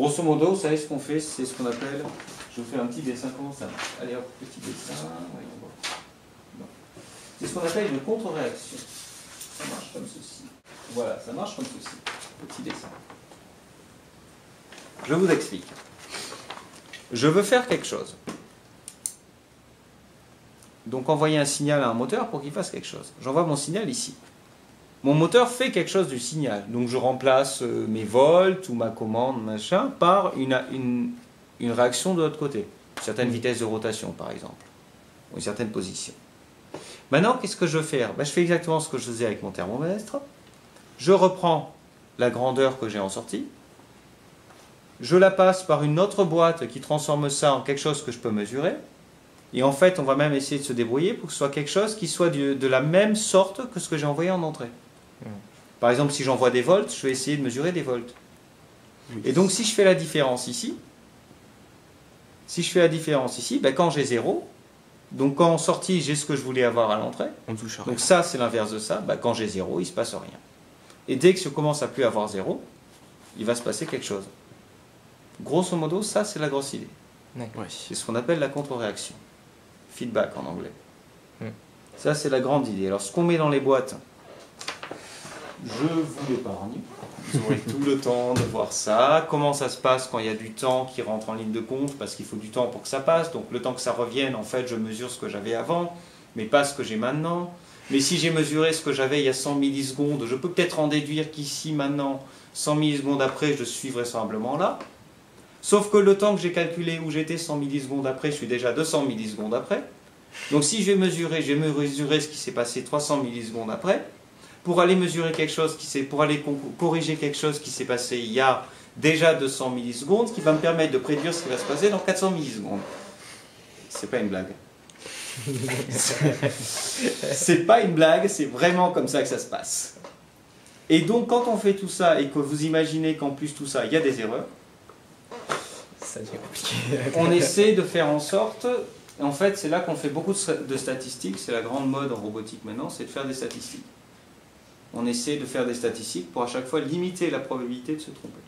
Grosso modo, vous savez ce qu'on fait, c'est ce qu'on appelle, je vous fais un petit dessin, comment ça marche. Allez hop, petit dessin, voyons voir. Non. C'est ce qu'on appelle une contre-réaction. Ça marche comme ceci. Voilà, ça marche comme ceci. Petit dessin. Je vous explique. Je veux faire quelque chose. Donc envoyer un signal à un moteur pour qu'il fasse quelque chose. J'envoie mon signal ici. Mon moteur fait quelque chose du signal. Donc je remplace mes volts ou ma commande, machin, par une réaction de l'autre côté. Une certaine vitesse de rotation, par exemple. Ou une certaine position. Maintenant, qu'est-ce que je veux faire? Je fais exactement ce que je faisais avec mon thermomètre. Je reprends la grandeur que j'ai en sortie. Je la passe par une autre boîte qui transforme ça en quelque chose que je peux mesurer. Et en fait, on va même essayer de se débrouiller pour que ce soit quelque chose qui soit de la même sorte que ce que j'ai envoyé en entrée. Par exemple, si j'envoie des volts, je vais essayer de mesurer des volts. Et donc, si je fais la différence ici, quand j'ai 0, donc quand en sortie, j'ai ce que je voulais avoir à l'entrée. Donc ça, c'est l'inverse de ça. Quand j'ai 0, il ne se passe rien. Et dès que je commence à plus avoir 0, il va se passer quelque chose. Grosso modo, ça, c'est la grosse idée. C'est ce qu'on appelle la contre-réaction. Feedback en anglais. Ça, c'est la grande idée. Alors, ce qu'on met dans les boîtes, je vous l'épargne. Vous aurez tout le temps de voir ça. Comment ça se passe quand il y a du temps qui rentre en ligne de compte, parce qu'il faut du temps pour que ça passe. Donc, le temps que ça revienne, en fait, je mesure ce que j'avais avant, mais pas ce que j'ai maintenant. Mais si j'ai mesuré ce que j'avais il y a 100 millisecondes, je peux peut-être en déduire qu'ici, maintenant, 100 millisecondes après, je suis vraisemblablement là. Sauf que le temps que j'ai calculé où j'étais 100 millisecondes après, je suis déjà 200 millisecondes après. Donc si je vais mesurer ce qui s'est passé 300 millisecondes après, pour aller mesurer quelque chose, pour aller corriger quelque chose qui s'est passé il y a déjà 200 millisecondes, ce qui va me permettre de prédire ce qui va se passer dans 400 millisecondes. C'est pas une blague. C'est pas une blague, c'est vraiment comme ça que ça se passe. Et donc quand on fait tout ça et que vous imaginez qu'en plus tout ça, il y a des erreurs, ça devient compliqué. On essaie de faire en sorte, en fait c'est là qu'on fait beaucoup de statistiques, c'est la grande mode en robotique maintenant, c'est de faire des statistiques. On essaie de faire des statistiques pour à chaque fois limiter la probabilité de se tromper.